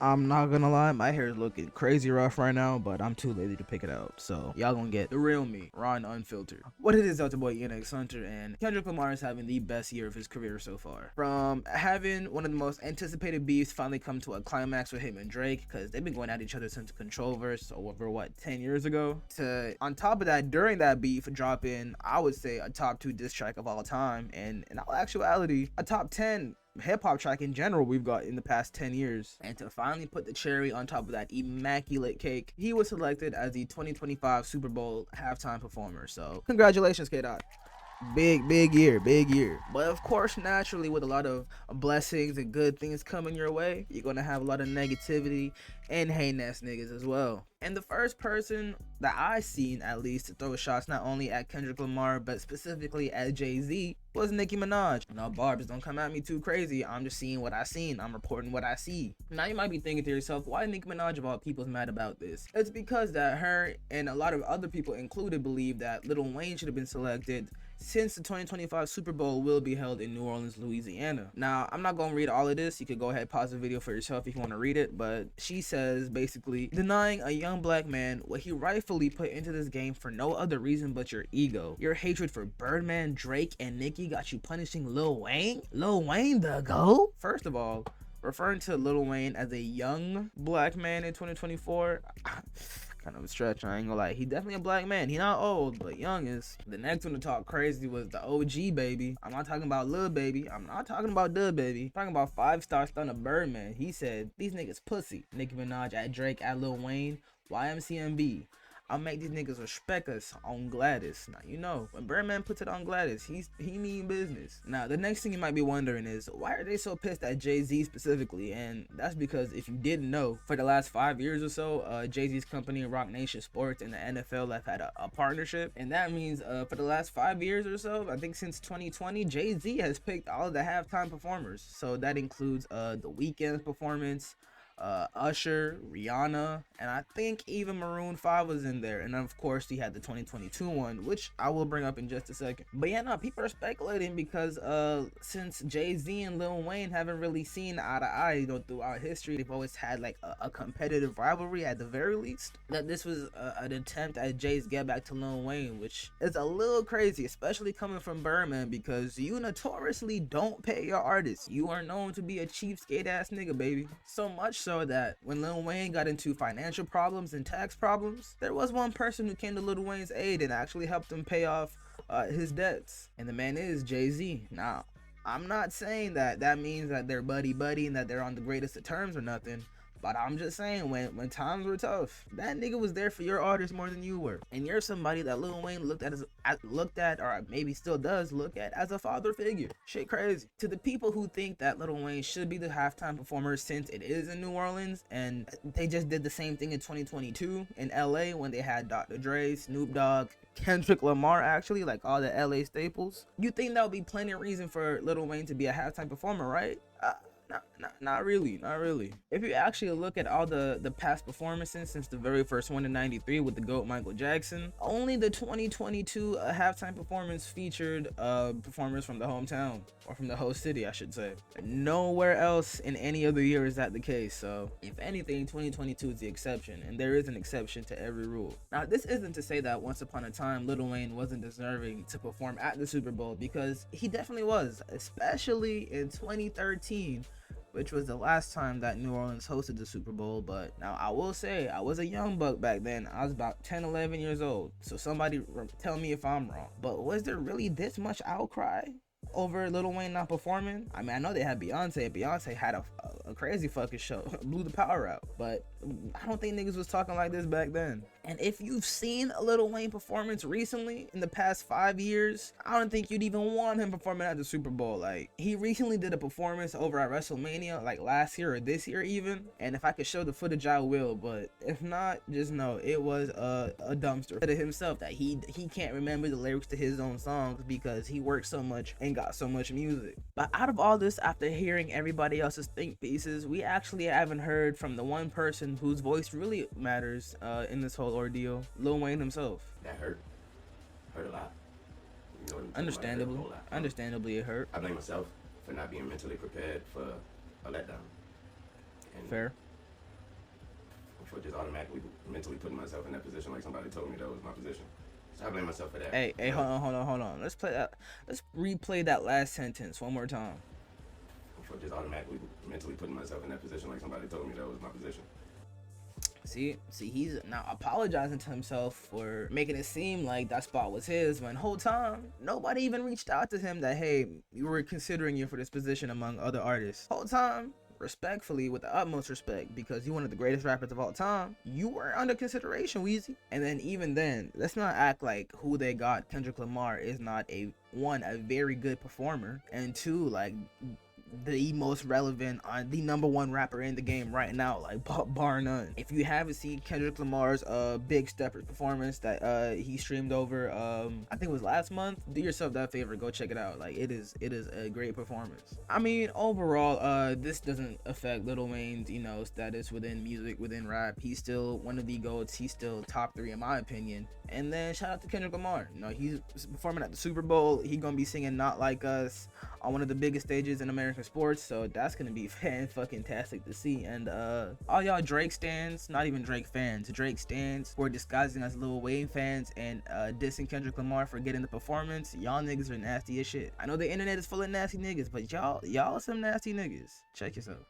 I'm not gonna lie, my hair is looking crazy rough right now, but I'm too lazy to pick it out. So y'all gonna get the real me, raw and unfiltered. What it is, out the boy NX Hunter, and Kendrick Lamar is having the best year of his career so far. From having one of the most anticipated beefs finally come to a climax with him and Drake, because they've been going at each other since the Control verse over what, 10 years ago. To on top of that, during that beef, dropping I would say a top 2 diss track of all time, and in all actuality, a top 10 hip-hop track in general we've got in the past 10 years. And to finally put the cherry on top of that immaculate cake, he was selected as the 2025 Super Bowl halftime performer. So congratulations, K-Dot. Big year. But of course, naturally, with a lot of blessings and good things coming your way, you're gonna have a lot of negativity and hating ass niggas as well. And the first person that I seen, at least, to throw shots not only at Kendrick Lamar but specifically at Jay-Z was Nicki Minaj. Now, Barbs, don't come at me too crazy. I'm just seeing what I seen. I'm reporting what I see. Now, you might be thinking to yourself, why Nicki Minaj of all people's mad about this? It's because that her and a lot of other people included believe that Lil Wayne should have been selected, since the 2025 Super Bowl will be held in New Orleans, Louisiana. Now, I'm not going to read all of this. You could go ahead, pause the video for yourself if you want to read it. But she says, basically, denying a young black man what he rightfully put into this game for no other reason but your ego. Your hatred for Birdman, Drake, and Nicki got you punishing Lil Wayne? Lil Wayne the GOAT? First of all, referring to Lil Wayne as a young black man in 2024, kind of a stretch, I ain't gonna lie. He definitely a black man. He not old, but young is. The next one to talk crazy was the OG baby. I'm not talking about Lil Baby. I'm not talking about Dub Baby. I'm talking about 5-star stunner Birdman. He said, these niggas pussy. Nicki Minaj at Drake at Lil Wayne. YMCMB. I'll make these niggas respect us on Gladys. Now, you know, when Birdman puts it on Gladys, he mean business. Now, the next thing you might be wondering is, why are they so pissed at Jay-Z specifically? And that's because, if you didn't know, for the last 5 years or so, Jay-Z's company, Rock Nation Sports, and the NFL have had a partnership. And that means for the last 5 years or so, I think since 2020, Jay-Z has picked all of the halftime performers. So that includes The Weeknd's performance, Usher, Rihanna, and I think even Maroon 5 was in there. And then of course he had the 2022 one, which I will bring up in just a second. But yeah, no, people are speculating because since Jay-Z and Lil Wayne haven't really seen eye to eye, you know, throughout history, they've always had like a competitive rivalry at the very least, that this was an attempt at Jay's get back to Lil Wayne, which is a little crazy, especially coming from Birdman, because you notoriously don't pay your artists. You are known to be a cheapskate ass nigga, baby. So much so that when Lil Wayne got into financial problems and tax problems, there was one person who came to Lil Wayne's aid and actually helped him pay off his debts, and the man is Jay-Z. Now, I'm not saying that means that they're buddy and that they're on the greatest of terms or nothing, but I'm just saying, when times were tough, that nigga was there for your artist more than you were. And you're somebody that Lil Wayne looked at, or maybe still does look at, as a father figure. Shit crazy. To the people who think that Lil Wayne should be the halftime performer since it is in New Orleans, and they just did the same thing in 2022 in LA when they had Dr. Dre, Snoop Dogg, Kendrick Lamar, actually, like all the LA staples. You think that would be plenty of reason for Lil Wayne to be a halftime performer, right? Not really. If you actually look at all the past performances since the very first one in 93 with the GOAT Michael Jackson, only the 2022 halftime performance featured performers from the hometown, or from the host city, I should say. Nowhere else in any other year is that the case. So if anything, 2022 is the exception, and there is an exception to every rule. Now, this isn't to say that once upon a time Lil Wayne wasn't deserving to perform at the Super Bowl, because he definitely was, especially in 2013, which was the last time that New Orleans hosted the Super Bowl. But now I will say, I was a young buck back then. I was about 10-11 years old, so somebody tell me if I'm wrong. But was there really this much outcry over Lil Wayne not performing? I mean, I know they had Beyonce had a crazy fucking show, blew the power out, but I don't think niggas was talking like this back then. And if you've seen a Lil Wayne performance recently in the past 5 years, I don't think you'd even want him performing at the Super Bowl. Like, he recently did a performance over at WrestleMania, like last year or this year even, and if I could show the footage I will, but if not, just know it was a dumpster. To himself that he can't remember the lyrics to his own songs because he worked so much and got so much music. But out of all this, after hearing everybody else's think pieces, we actually haven't heard from the one person whose voice really matters in this whole ordeal, Lil Wayne himself. That hurt a lot. You know, Understandably it hurt. I blame myself for not being mentally prepared for a letdown. And Fair. for just automatically mentally putting myself in that position like somebody told me that was my position. So I blame myself for that. Hey, hold on. Let's replay that last sentence one more time. For just automatically mentally putting myself in that position like somebody told me that was my position. See, he's now apologizing to himself for making it seem like that spot was his when whole time nobody even reached out to him that, hey, you were considering you for this position among other artists. Whole time, respectfully, with the utmost respect, because you're one of the greatest rappers of all time, you were under consideration, Weezy. And then even then, let's not act like who they got, Kendrick Lamar, is not a very good performer, and two, like, the most relevant, the number one rapper in the game right now, like bar none. If you haven't seen Kendrick Lamar's Big Steppers performance that he streamed over I think it was last month, do yourself that favor, go check it out. Like it is a great performance. I mean, overall, this doesn't affect Lil Wayne's, you know, status within music, within rap. He's still one of the GOATs. He's still top 3 in my opinion. And then shout out to Kendrick Lamar. You know, he's performing at the Super Bowl. He gonna be singing Not Like Us on one of the biggest stages in American sports, so that's gonna be fan-fucking-tastic to see. And all y'all Drake stans, not even Drake fans, Drake stans who are disguising as Lil Wayne fans and dissing Kendrick Lamar for getting the performance, y'all niggas are nasty as shit. I know the internet is full of nasty niggas, but y'all some nasty niggas. Check yourself.